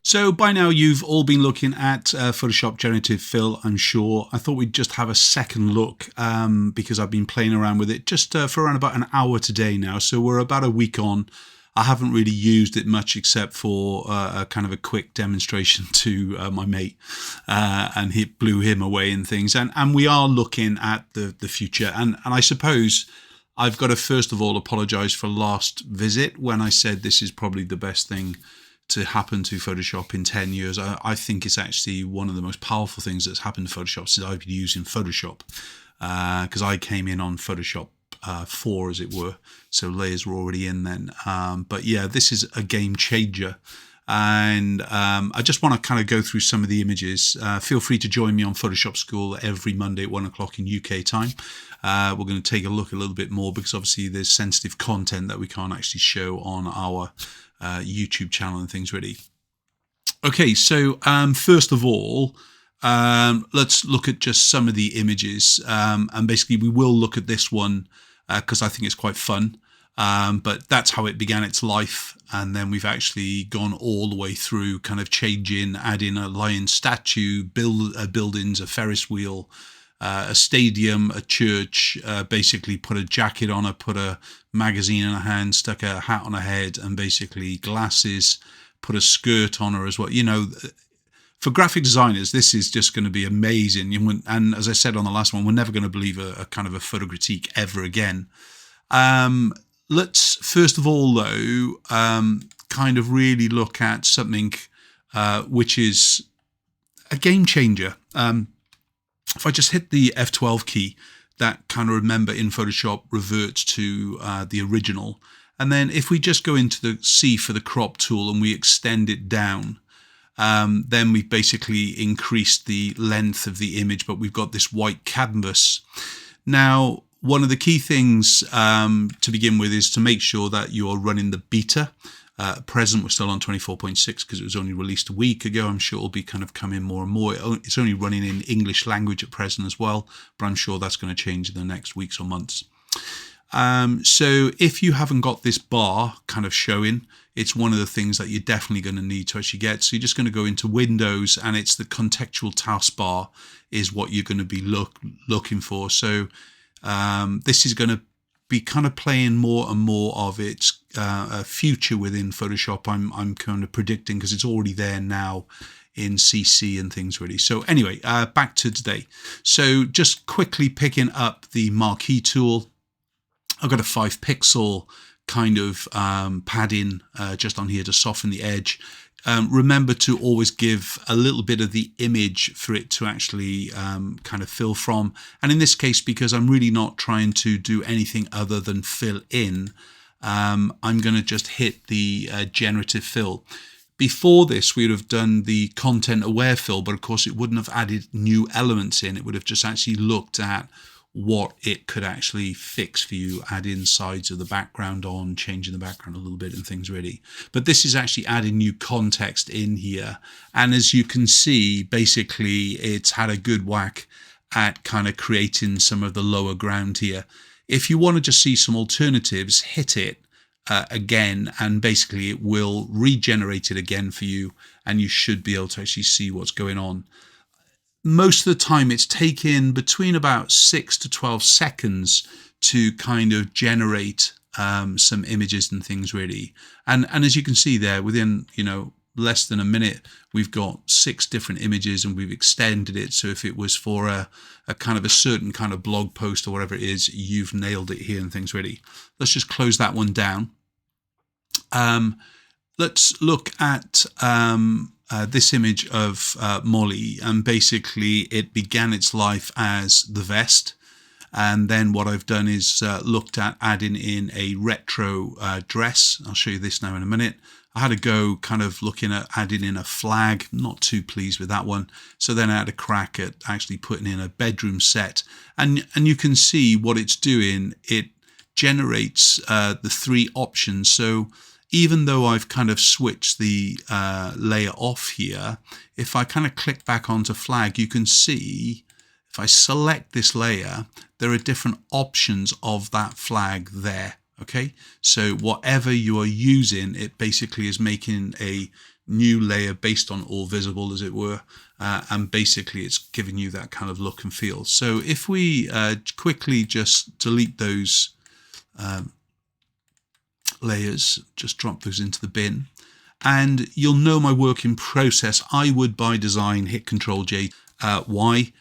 So by now you've all been looking at Photoshop Generative Fill, I'm sure. I thought we'd just have a second look because I've been playing around with it just for around about an hour today now. So we're about a week on. I haven't really used it much except for a kind of a quick demonstration to my mate and it blew him away and things. And we are looking at the future. And I suppose I've got to first of all apologize for last visit when I said this is probably the best thing to happen to Photoshop in 10 years. I think it's actually one of the most powerful things that's happened to Photoshop since I've been using Photoshop, because I came in on Photoshop 4, as it were, so layers were already in then. But yeah, this is a game changer. And I just want to kind of go through some of the images. Feel free to join me on Photoshop School every Monday at 1 o'clock in UK time. We're going to take a look a little bit more because obviously there's sensitive content that we can't actually show on our YouTube channel and things really. Okay, so first of all, let's look at just some of the images. And basically we will look at this one because I think it's quite fun. But that's how it began its life. And then we've actually gone all the way through kind of changing, adding a lion statue, buildings, a Ferris wheel, a stadium, a church, basically put a jacket on her, put a magazine in her hand, stuck a hat on her head, and basically glasses, put a skirt on her as well. You know, for graphic designers, this is just going to be amazing. And as I said on the last one, we're never going to believe a kind of a photo critique ever again. Let's first of all, though, kind of really look at something which is a game changer. If I just hit the F12 key, that kind of, remember, in Photoshop reverts to the original. And then if we just go into the C for the crop tool and we extend it down, then we've basically increased the length of the image, but we've got this white canvas. Now, one of the key things to begin with is to make sure that you are running the beta. At present, we're still on 24.6 because it was only released a week ago. I'm sure it'll be kind of coming more and more. It's only running in English language at present as well, but I'm sure that's going to change in the next weeks or months. So if you haven't got this bar kind of showing, it's one of the things that you're definitely going to need to actually get. So you're just going to go into Windows, and it's the contextual taskbar is what you're going to be looking for. So this is going to be kind of playing more and more of its future within Photoshop. I'm kind of predicting because it's already there now in CC and things really. So anyway, back to today. So just quickly picking up the marquee tool. I've got a 5 pixel kind of padding just on here to soften the edge. Remember to always give a little bit of the image for it to actually kind of fill from. And in this case, because I'm really not trying to do anything other than fill in, I'm going to just hit the generative fill. Before this, we would have done the content aware fill, but of course it wouldn't have added new elements in. It would have just actually looked at what it could actually fix for you, add in sides of the background on, changing the background a little bit and things really. But this is actually adding new context in here. And as you can see, basically it's had a good whack at kind of creating some of the lower ground here. If you want to just see some alternatives, hit it again, and basically it will regenerate it again for you, and you should be able to actually see what's going on. Most of the time it's taken between about 6 to 12 seconds to kind of generate some images and things really. And as you can see there, within, you know, less than a minute, we've got 6 different images and we've extended it. So if it was for a kind of a certain kind of blog post or whatever it is, you've nailed it here and things really. Let's just close that one down. Let's look at this image of Molly, and basically it began its life as the vest, and then what I've done is looked at adding in a retro dress. I'll show you this now in a minute. I had to go kind of looking at adding in a flag, not too pleased with that one. So then I had a crack at actually putting in a bedroom set, and you can see what it's doing. It generates the 3 options. So even though I've kind of switched the layer off here, if I kind of click back onto flag, you can see if I select this layer, there are different options of that flag there. Okay, so whatever you are using, it basically is making a new layer based on all visible, as it were, and basically it's giving you that kind of look and feel. So if we quickly just delete those layers, just drop those into the bin, and you'll know my working process. I would by design hit Control J. Why?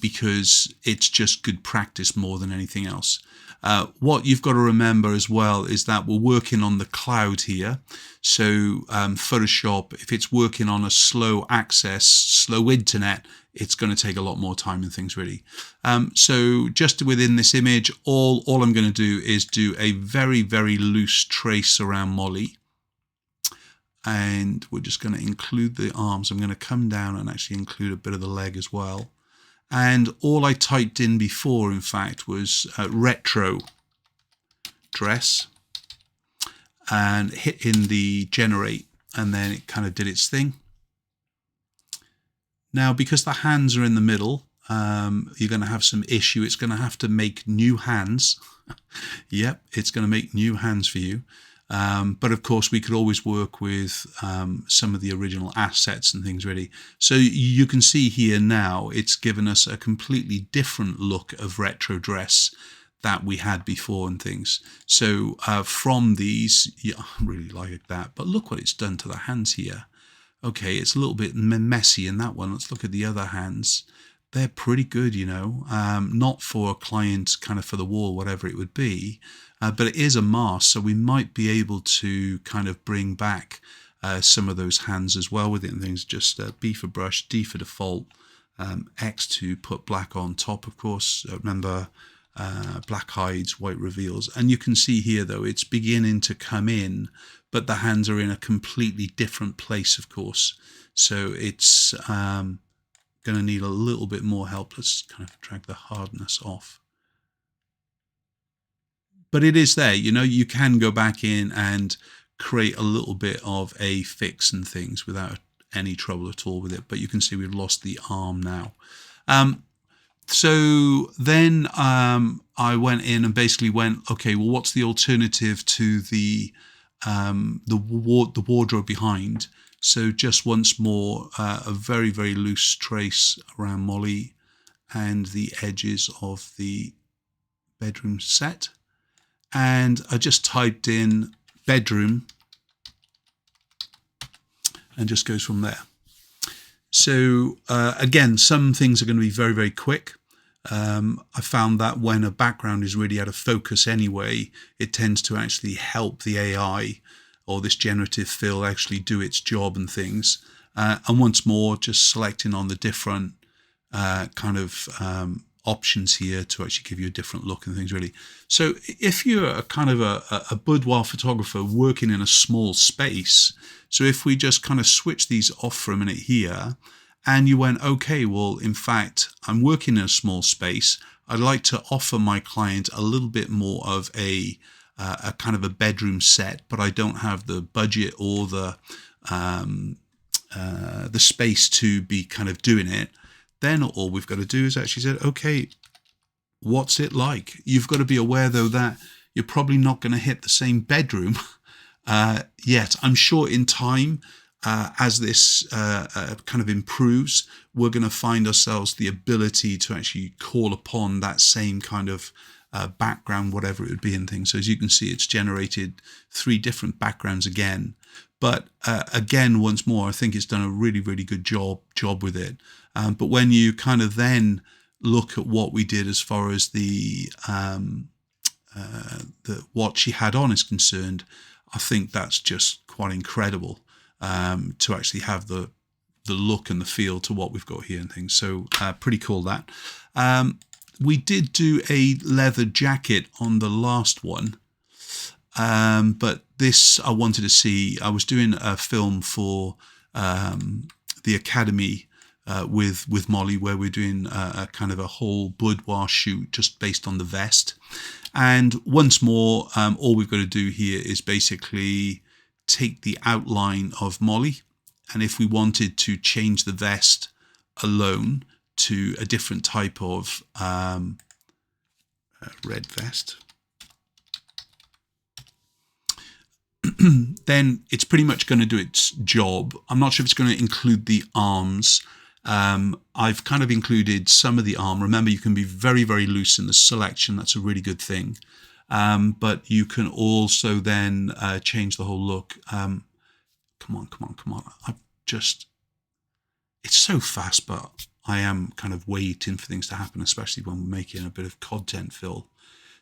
Because it's just good practice more than anything else. What you've got to remember as well is that we're working on the cloud here. So Photoshop, if it's working on a slow access, slow internet, it's going to take a lot more time and things really. So just within this image, all I'm going to do is do a very, very loose trace around Molly. And we're just going to include the arms. I'm going to come down and actually include a bit of the leg as well. And all I typed in before, in fact, was retro dress and hit in the generate, and then it kind of did its thing. Now, because the hands are in the middle, you're going to have some issue. It's going to have to make new hands. Yep, it's going to make new hands for you. But of course, we could always work with some of the original assets and things really. So you can see here now, it's given us a completely different look of retro dress that we had before and things. So from these, yeah, I really like that. But look what it's done to the hands here. Okay, it's a little bit messy in that one. Let's look at the other hands. They're pretty good, you know, not for a client, kind of for the wall, whatever it would be, but it is a mask, so we might be able to kind of bring back some of those hands as well with it and things. Just B for brush, D for default, X to put black on top, of course. Remember, black hides, white reveals. And you can see here, though, it's beginning to come in, but the hands are in a completely different place, of course. So it's going to need a little bit more help. Let's kind of drag the hardness off. But it is there, you know, you can go back in and create a little bit of a fix and things without any trouble at all with it. But you can see we've lost the arm now. So then I went in and basically went, okay, well, what's the alternative to the wardrobe behind? So just once more, a very, very loose trace around Molly and the edges of the bedroom set. And I just typed in bedroom and just goes from there. So again, some things are going to be very, very quick. I found that when a background is really out of focus anyway, it tends to actually help the AI or this generative fill actually do its job and things. And once more, just selecting on the different kind of options here to actually give you a different look and things really. So if you're a kind of a boudoir photographer working in a small space, so if we just kind of switch these off for a minute here, and you went, okay, well, in fact, I'm working in a small space. I'd like to offer my client a little bit more of a kind of a bedroom set, but I don't have the budget or the space to be kind of doing it. Then all we've got to do is actually say, okay, what's it like? You've got to be aware, though, that you're probably not going to hit the same bedroom yet. I'm sure in time, as this kind of improves, we're going to find ourselves the ability to actually call upon that same kind of background, whatever it would be, and things. So as you can see, it's generated 3 different backgrounds again. But again, once more, I think it's done a really, really good job with it. But when you kind of then look at what we did as far as the what she had on is concerned, I think that's just quite incredible to actually have the look and the feel to what we've got here and things. So pretty cool that. We did do a leather jacket on the last one. But this I wanted to see. I was doing a film for the Academy with Molly, where we're doing a kind of a whole boudoir shoot just based on the vest. And once more, all we've got to do here is basically take the outline of Molly. And if we wanted to change the vest alone to a different type of red vest, then it's pretty much going to do its job. I'm not sure if it's going to include the arms. I've kind of included some of the arm. Remember, you can be very, very loose in the selection. That's a really good thing. But you can also then change the whole look. Come on. It's so fast, but I am kind of waiting for things to happen, especially when we're making a bit of content fill.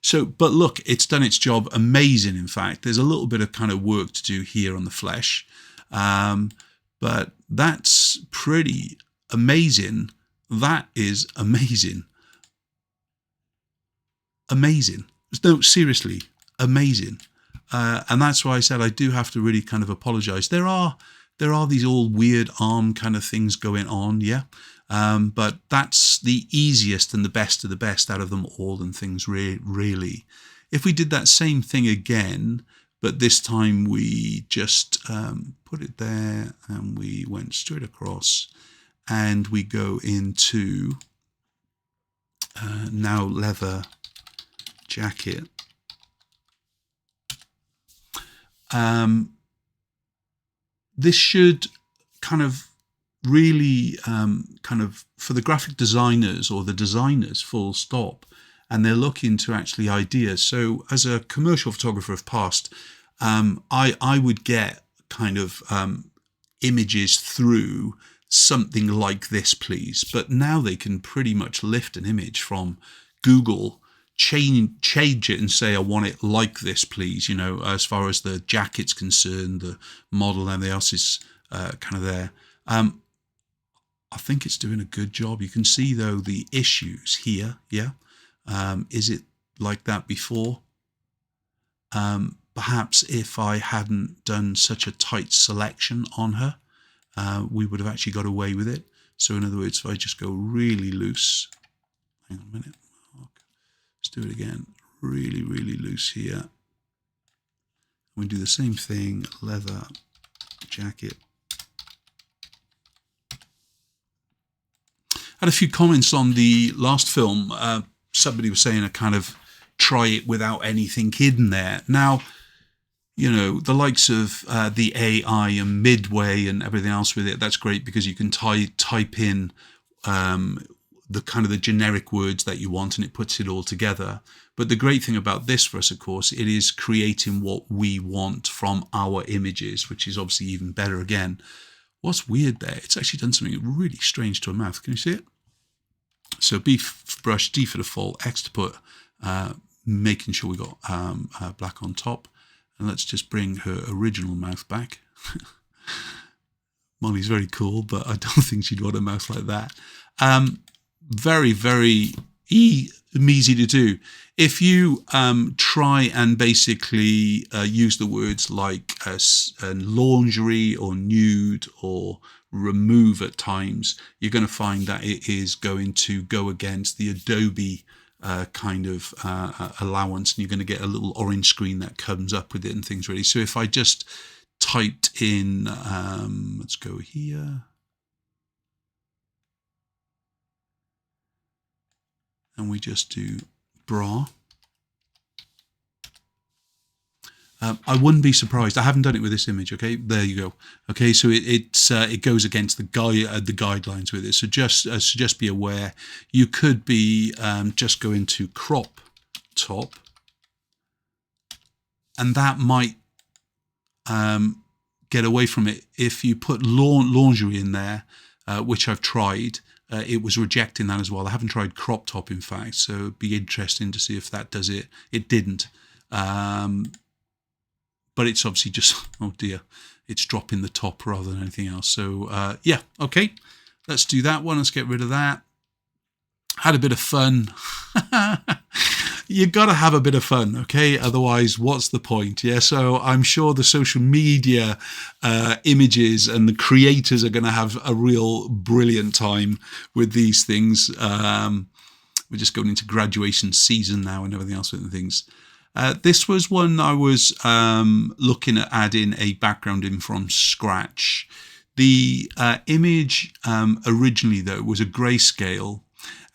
So, but look, it's done its job. Amazing, in fact. There's a little bit of kind of work to do here on the flesh. But that's pretty amazing. That is amazing. Amazing. No, seriously, amazing. And that's why I said I do have to really kind of apologize. There are these all weird arm kind of things going on, yeah. But that's the easiest and the best of the best out of them all and things really. If we did that same thing again, but this time we just put it there and we went straight across and we go into now leather jacket. This should kind of really kind of for the graphic designers or the designers full stop, and they're looking to actually ideas. So as a commercial photographer of past, I would get kind of images through something like this, please. But now they can pretty much lift an image from Google, change it and say, I want it like this, please. You know, as far as the jacket's concerned, the model and everything else is kind of there. I think it's doing a good job. You can see, though, the issues here. Yeah. Is it like that before? Perhaps if I hadn't done such a tight selection on her, we would have actually got away with it. So in other words, if I just go really loose, hang on a minute, let's do it again, really loose here. We do the same thing, leather jacket. Had a few comments on the last film. Somebody was saying I kind of try it without anything hidden there. Now, you know, the likes of the AI and Midway and everything else with it, that's great because you can type in the kind of the generic words that you want and it puts it all together. But the great thing about this for us, of course, it is creating what we want from our images, which is obviously even better again. What's weird there, it's actually done something really strange to her mouth. Can you see it? So B for brush, D for default, X to put, making sure we got black on top. And let's just bring her original mouth back. Molly's very cool, but I don't think she'd want a mouth like that. Very easy to do. If you try and basically use the words like lingerie or nude or remove at times, you're going to find that it is going to go against the Adobe kind of allowance, and you're going to get a little orange screen that comes up with it and things really. So if I just typed in, let's go here. And we just do bra. I wouldn't be surprised. I haven't done it with this image. Okay, there you go. Okay, so it goes against the guidelines with it. So just be aware. You could be just go into crop top, and that might get away from it. If you put lingerie in there, which I've tried. It was rejecting that as well. I haven't tried crop top, in fact, so it'd be interesting to see if that does it. It didn't. But it's obviously just, oh dear, it's dropping the top rather than anything else. So, yeah, okay. Let's do that one. Let's get rid of that. Had a bit of fun. You got to have a bit of fun, okay? Otherwise, what's the point? Yeah, so I'm sure the social media images and the creators are going to have a real brilliant time with these things. We're just going into graduation season now and everything else with things. This was one I was looking at adding a background in from scratch. The image originally, though, was a grayscale.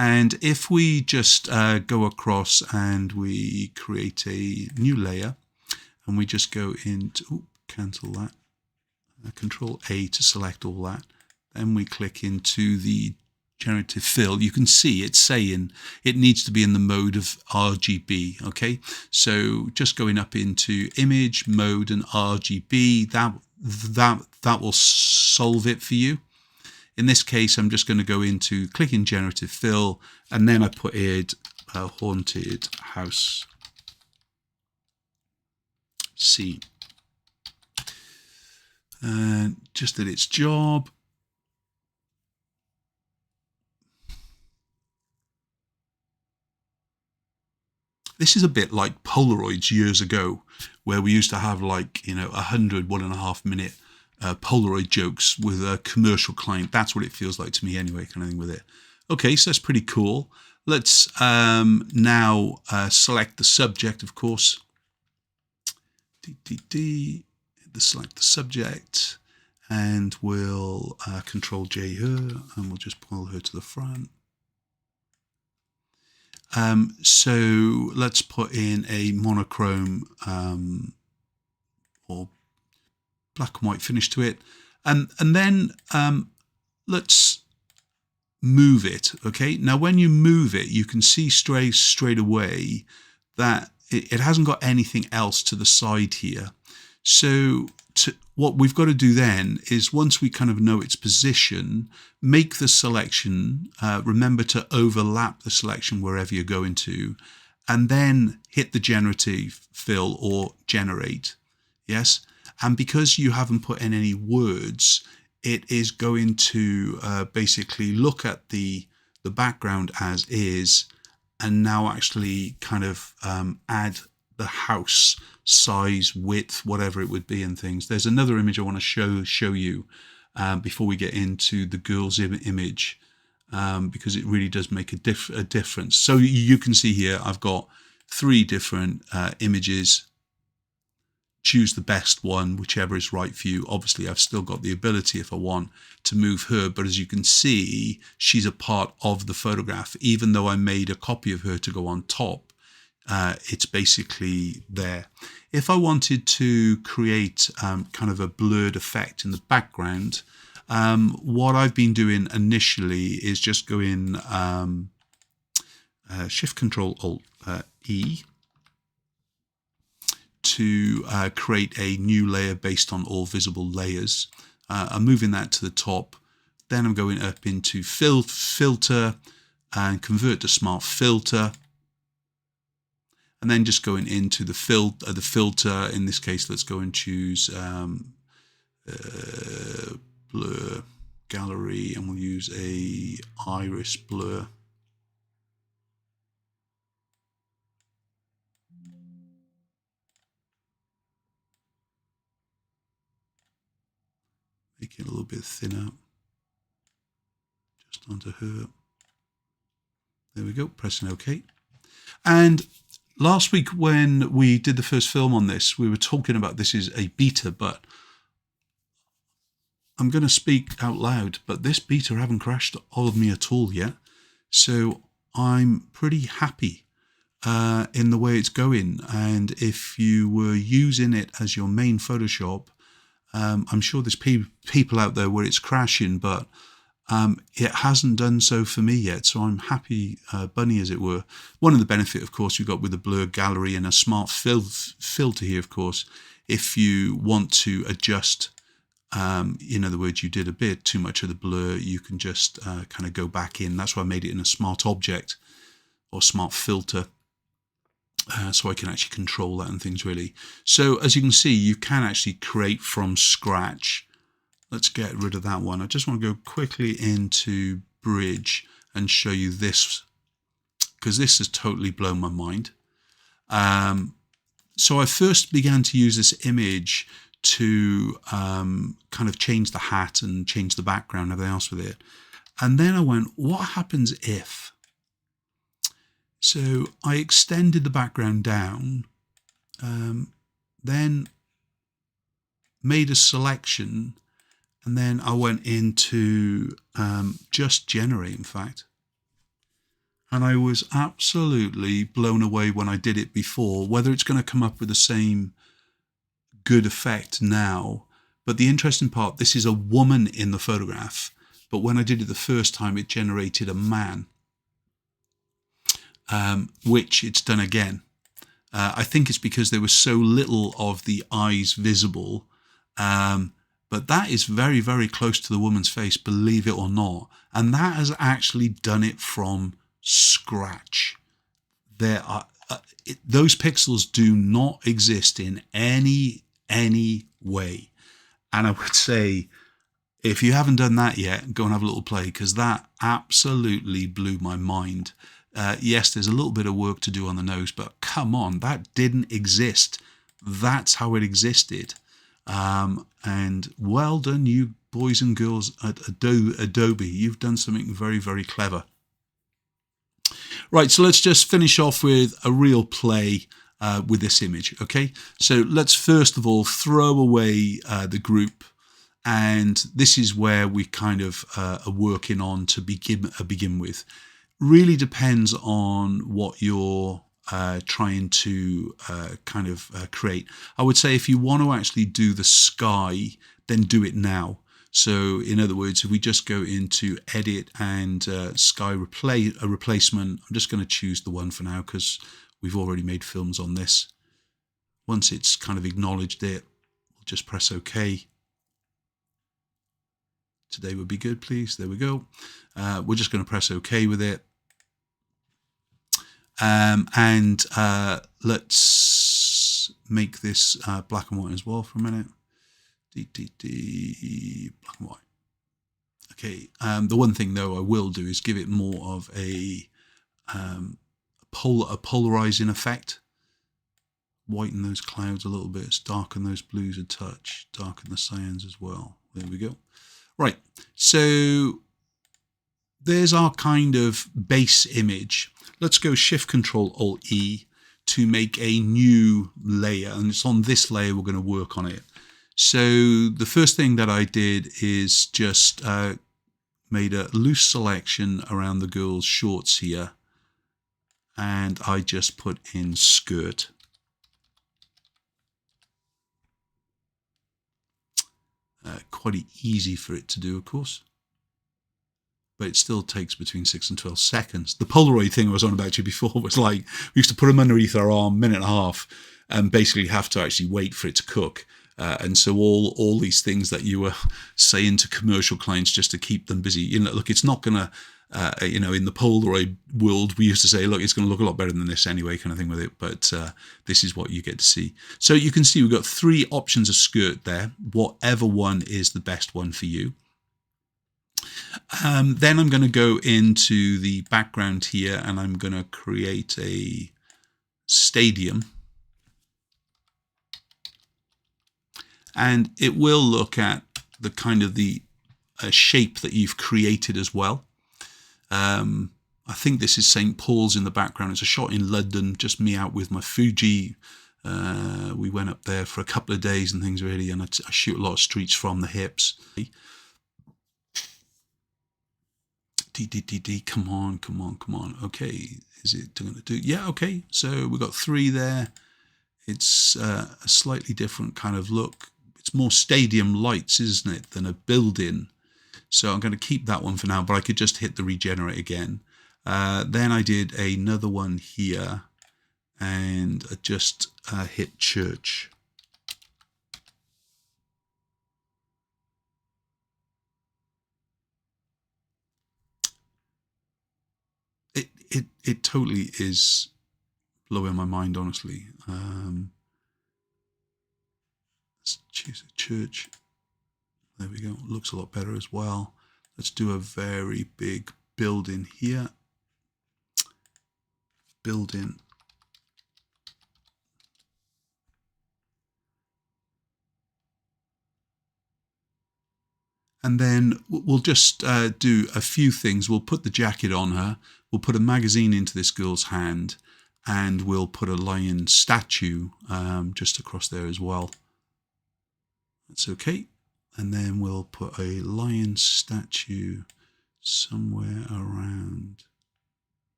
And if we just go across and we create a new layer and we just go into, cancel that, Control A to select all that. Then we click into the generative fill. You can see it's saying it needs to be in the mode of RGB. Okay, so just going up into image mode and RGB, that will solve it for you. In this case, I'm just going to go into click in generative fill, and then I put it haunted house C. Just did its job. This is a bit like Polaroids years ago, where we used to have, like, 100 1.5 minute Polaroid jokes with a commercial client. That's what it feels like to me anyway, kind of thing with it. Okay, so that's pretty cool. Let's now select the subject, of course. Select the subject, and we'll Control J her, and we'll just pull her to the front. So let's put in a monochrome or black and white finish to it, and then let's move it. Okay, now when you move it, you can see straight away that it hasn't got anything else to the side here. So what we've got to do then is, once we kind of know its position, make the selection, remember to overlap the selection wherever you're going to, and then hit the generative fill or generate. Yes, and because you haven't put in any words, it is going to basically look at the background as is, and now actually kind of add the house size, width, whatever it would be, and things. There's another image I want to show you before we get into the girl's image, because it really does make a difference. So you can see here I've got 3 different images. Choose the best one, whichever is right for you. Obviously, I've still got the ability, if I want, to move her, but as you can see, she's a part of the photograph. Even though I made a copy of her to go on top, it's basically there. If I wanted to create kind of a blurred effect in the background, what I've been doing initially is just going Shift Control Alt E to create a new layer based on all visible layers. I'm moving that to the top. Then I'm going up into filter and convert to smart filter. And then just going into the filter. In this case, let's go and choose blur gallery, and we'll use a iris blur. Make it a little bit thinner, just onto her. There we go, pressing OK. And last week when we did the first film on this, we were talking about this is a beta, but I'm going to speak out loud, but this beta haven't crashed on me at all yet. So I'm pretty happy in the way it's going. And if you were using it as your main Photoshop, I'm sure there's people out there where it's crashing, but it hasn't done so for me yet. So I'm happy bunny, as it were. One of the benefit, of course, you've got with the blur gallery and a smart filter here, of course, if you want to adjust, in other words, you did a bit too much of the blur, you can just kind of go back in. That's why I made it in a smart object or smart filter. So I can actually control that and things, really. So as you can see, you can actually create from scratch. Let's get rid of that one. I just want to go quickly into Bridge and show you this, because this has totally blown my mind. So I first began to use this image to kind of change the hat and change the background and everything else with it. And then I went, what happens if? So I extended the background down, then made a selection, and then I went into just generate, in fact. And I was absolutely blown away when I did it before, whether it's going to come up with the same good effect now. But the interesting part, this is a woman in the photograph, but when I did it the first time, it generated a man, which it's done again. I think it's because there was so little of the eyes visible, but that is very, very close to the woman's face, believe it or not. And that has actually done it from scratch. There are those pixels do not exist in any way. And I would say, if you haven't done that yet, go and have a little play, because that absolutely blew my mind. Yes, there's a little bit of work to do on the nose, but come on, that didn't exist. That's how it existed. And well done, you boys and girls at Adobe. You've done something very, very clever. Right, so let's just finish off with a real play with this image, okay? So let's first of all throw away the group, and this is where we kind of are working on to begin with. Really depends on what you're trying to kind of create. I would say if you want to actually do the sky, then do it now. So in other words, if we just go into edit and sky replacement, I'm just going to choose the one for now because we've already made films on this. Once it's kind of acknowledged it, we'll just press OK. Today would be good, please. There we go. We're just going to press OK with it. And let's make this black and white as well for a minute. Black and white. Okay. The one thing though I will do is give it more of a polarizing effect. Whiten those clouds a little bit. Darken those blues a touch. Darken the cyans as well. There we go. Right. So there's our kind of base image. Let's go Shift Control Alt E to make a new layer, and it's on this layer we're going to work on it. So the first thing that I did is just made a loose selection around the girl's shorts here, and I just put in skirt. Quite easy for it to do, of course, but it still takes between 6 and 12 seconds. The Polaroid thing I was on about to you before was like, we used to put them underneath our arm, minute and a half, and basically have to actually wait for it to cook. And so all these things that you were saying to commercial clients just to keep them busy, you know, look, it's not going to, you know, in the Polaroid world, we used to say, look, it's going to look a lot better than this anyway, kind of thing with it. But this is what you get to see. So you can see we've got 3 options of skirt there, whatever one is the best one for you. Then I'm going to go into the background here, and I'm going to create a stadium. And it will look at the kind of the shape that you've created as well. I think this is St. Paul's in the background. It's a shot in London, just me out with my Fuji. We went up there for a couple of days and things really, and I shoot a lot of streets from the hips. Come on. Okay, is it going to do? Yeah, okay. So we've got 3 there. It's a slightly different kind of look. It's more stadium lights, isn't it, than a building. So I'm going to keep that one for now, but I could just hit the regenerate again. Then I did another one here, and I just hit church. It totally is blowing my mind, honestly. Let's choose a church. There we go. Looks a lot better as well. Let's do a very big building here. Building. And then we'll just do a few things. We'll put the jacket on her. We'll put a magazine into this girl's hand, and we'll put a lion statue just across there as well. That's okay. And then we'll put a lion statue somewhere around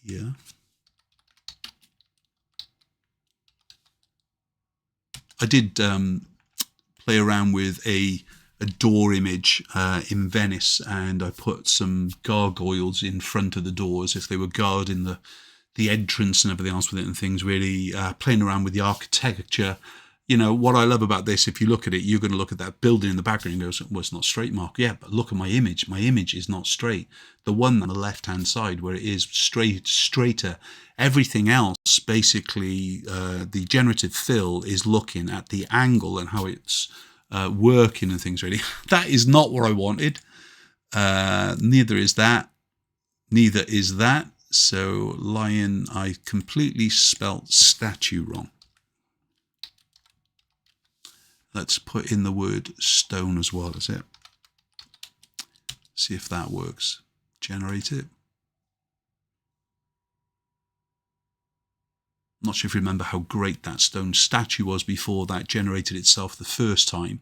here. I did play around with a door image in Venice, and I put some gargoyles in front of the doors if they were guarding the entrance and everything else with it and things, really playing around with the architecture. You know, what I love about this, if you look at it, you're going to look at that building in the background and go, well, it's not straight, Mark. Yeah, but look at my image. My image is not straight. The one on the left-hand side where it is straighter. Everything else, basically, the generative fill is looking at the angle and how it's working and things, really. That is not what I wanted. Neither is that. Neither is that. So, lion, I completely spelt statue wrong. Let's put in the word stone as well as it. See if that works. Generate it. Not sure if you remember how great that stone statue was before that generated itself the first time.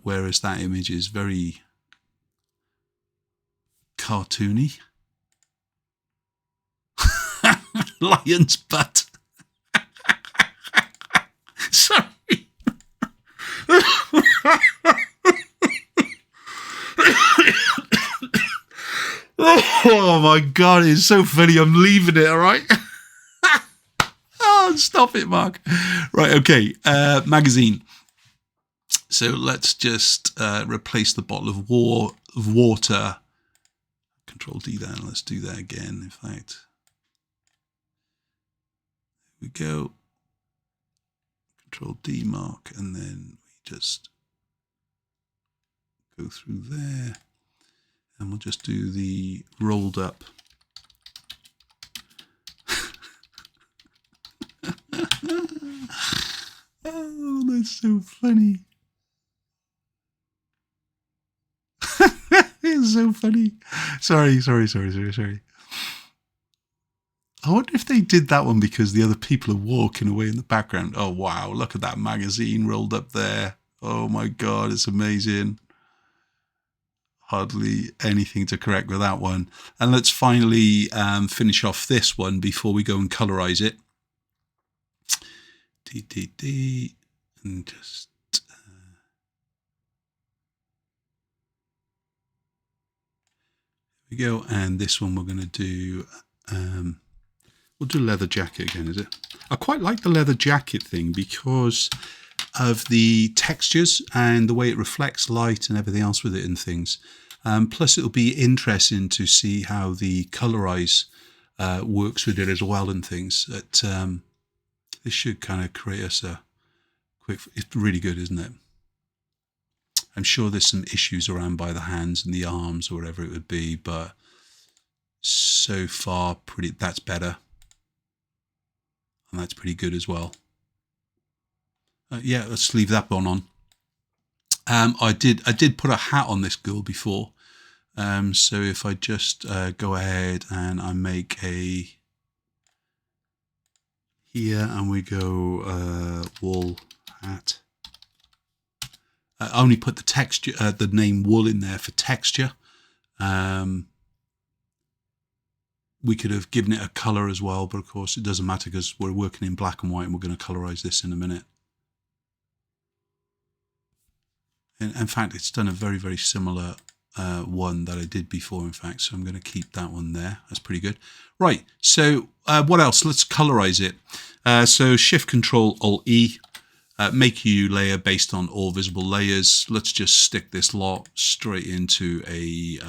Whereas that image is very cartoony. Lion's butt. Sorry. Oh my God, it's so funny. I'm leaving it, all right? Oh, stop it, Mark. Right, okay. Magazine. So let's just replace the bottle of water. Control D there. Let's do that again, in fact. Here we go. Control D, Mark, and then we just go through there. And we'll just do the rolled up. Oh, that's so funny. It's so funny. Sorry. I wonder if they did that one because the other people are walking away in the background. Oh, wow. Look at that magazine rolled up there. Oh, my God. It's amazing. Hardly anything to correct with that one. And let's finally finish off this one before we go and colorize it. D, and just here we go. And this one we're going to do, we'll do leather jacket again, is it? I quite like the leather jacket thing because of the textures and the way it reflects light and everything else with it and things. Plus it'll be interesting to see how the colorize works with it as well and things. This should kind of create us a quick, it's really good, isn't it? I'm sure there's some issues around by the hands and the arms or whatever it would be, but so far that's better. And that's pretty good as well. Yeah, let's leave that one on. I did put a hat on this girl before. So if I just go ahead and I make a here and we go wool hat. I only put the texture, the name wool in there for texture. We could have given it a color as well, but of course it doesn't matter because we're working in black and white and we're going to colorize this in a minute. In fact, it's done a very, very similar one that I did before, in fact, so I'm going to keep that one there. That's pretty good. Right, so what else? Let's colorize it. So Shift Control Alt E, make a new layer based on all visible layers. Let's just stick this lot straight into a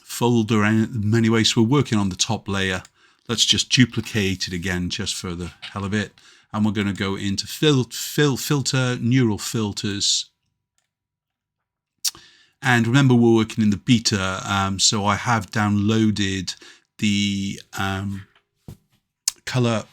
folder in many ways. So we're working on the top layer. Let's just duplicate it again just for the hell of it. And we're going to go into filter, neural filters. And remember, we're working in the beta, so I have downloaded the color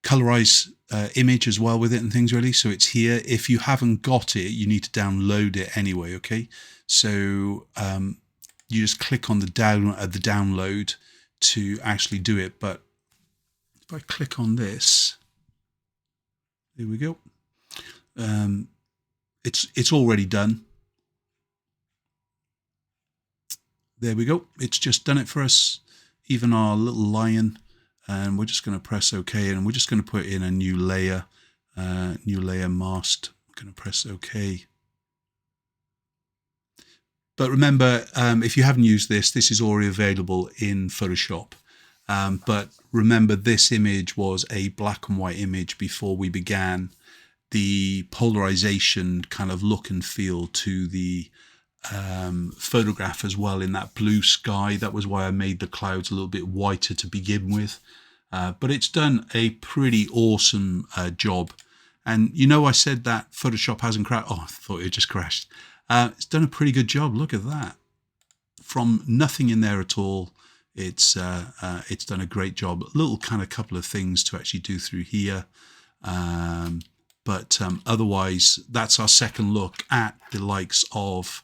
colorize image as well with it and things, really. So it's here. If you haven't got it, you need to download it anyway. Okay, so you just click on the download to actually do it. But if I click on this, there we go. It's already done. There we go. It's just done it for us. even our little lion, and we're just going to press OK, and we're just going to put in a new layer masked. I'm going to press OK. But remember, if you haven't used this, this is already available in Photoshop. But remember, this image was a black and white image before we began the polarization kind of look and feel to the photograph as well, in that blue sky. That was why I made the clouds a little bit whiter to begin with. But it's done a pretty awesome job. And you know, I said that Photoshop hasn't crashed. Oh, I thought it just crashed. It's done a pretty good job. Look at that. From nothing in there at all, it's done a great job. A little kind of couple of things to actually do through here. But otherwise, that's our second look at the likes of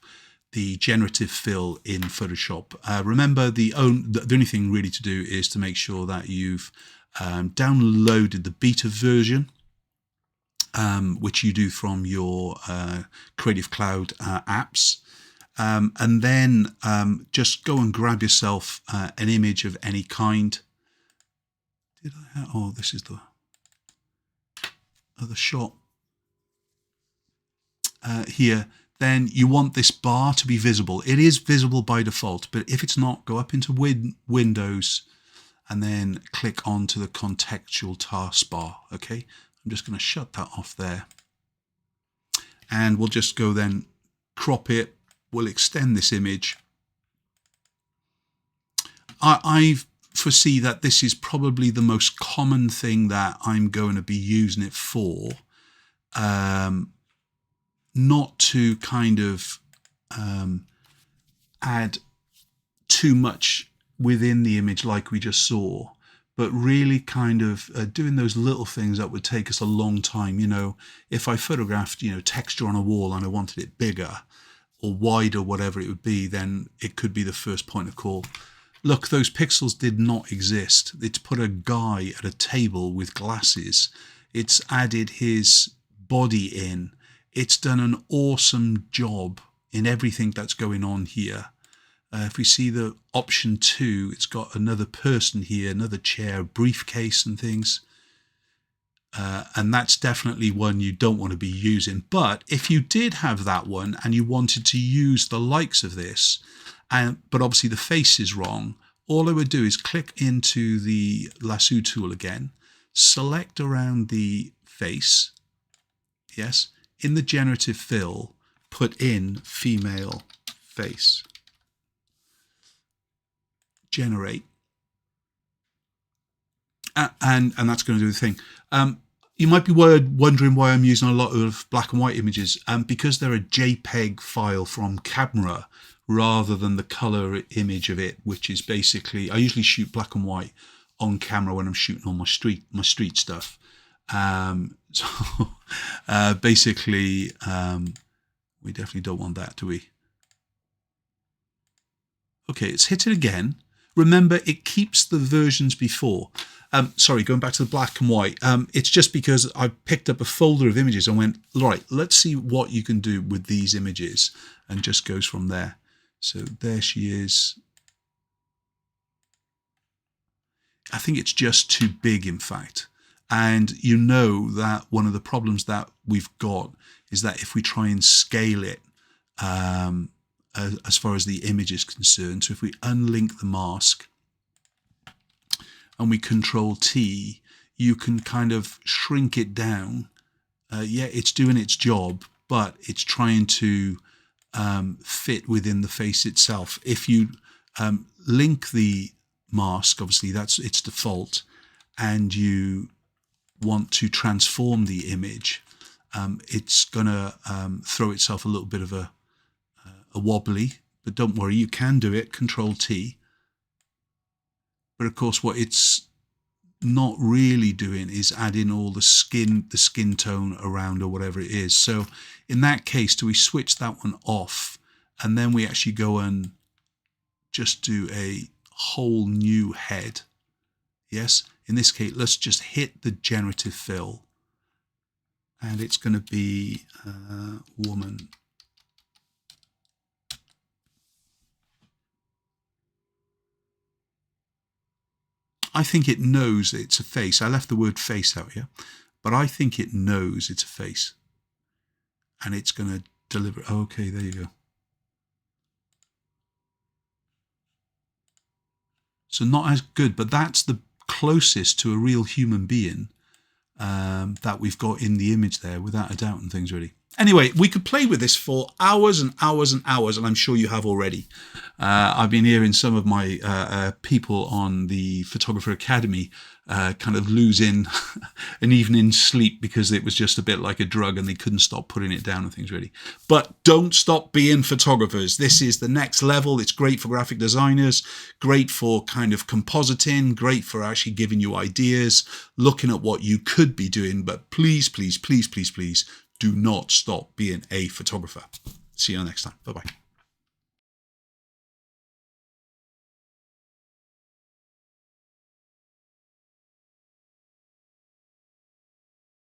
the generative fill in Photoshop. Remember, the only thing really to do is to make sure that you've downloaded the beta version, which you do from your Creative Cloud apps. And then just go and grab yourself an image of any kind. Did I have, oh, this is the other shot here. Then you want this bar to be visible. It is visible by default, but if it's not, go up into Windows and then click onto the contextual taskbar. Okay, I'm just going to shut that off there, and we'll just go then crop it. We'll extend this image. I foresee that this is probably the most common thing that I'm going to be using it for. Not to kind of add too much within the image like we just saw, but really kind of doing those little things that would take us a long time. You know, if I photographed, you know, texture on a wall and I wanted it bigger or wider, whatever it would be, then it could be the first point of call. Look, those pixels did not exist. It's put a guy at a table with glasses. It's added his body in. It's done an awesome job in everything that's going on here. If we see the option 2, it's got another person here, another chair, briefcase and things. And that's definitely one you don't want to be using. But if you did have that one and you wanted to use the likes of this, but obviously the face is wrong, all I would do is click into the lasso tool again, select around the face, yes, in the generative fill, put in female face, generate, and that's going to do the thing. You might be wondering why I'm using a lot of black and white images, because they're a JPEG file from camera rather than the color image of it, which is basically, I usually shoot black and white on camera when I'm shooting on my street stuff. So basically, we definitely don't want that, do we? Okay, it's hit it again. Remember, it keeps the versions before. Sorry, going back to the black and white. It's just because I picked up a folder of images and went, right, let's see what you can do with these images, and just goes from there. So there she is. I think it's just too big, in fact. And you know that one of the problems that we've got is that if we try and scale it as far as the image is concerned, so if we unlink the mask and we Control T, you can kind of shrink it down. Yeah, it's doing its job, but it's trying to fit within the face itself. If you link the mask, obviously that's its default, and you want to transform the image, it's gonna throw itself a little bit of a wobbly, but don't worry, you can do it, Control T. But of course what it's not really doing is add in all the skin tone around or whatever it is. So in that case, do we switch that one off, and then we actually go and just do a whole new head? Yes, in this case, let's just hit the generative fill, and it's going to be woman. I think it knows that it's a face. I left the word face out here, but I think it knows it's a face. And it's going to deliver. Okay, there you go. So not as good, but that's the closest to a real human being that we've got in the image there, without a doubt, and things really. Anyway, we could play with this for hours and hours and hours, and I'm sure you have already. I've been hearing some of my people on the Photographer Academy kind of losing an evening's sleep because it was just a bit like a drug and they couldn't stop putting it down and things really. But don't stop being photographers. This is the next level. It's great for graphic designers, great for kind of compositing, great for actually giving you ideas, looking at what you could be doing. But please, please, please, please, please do not stop being a photographer. See you next time. Bye-bye.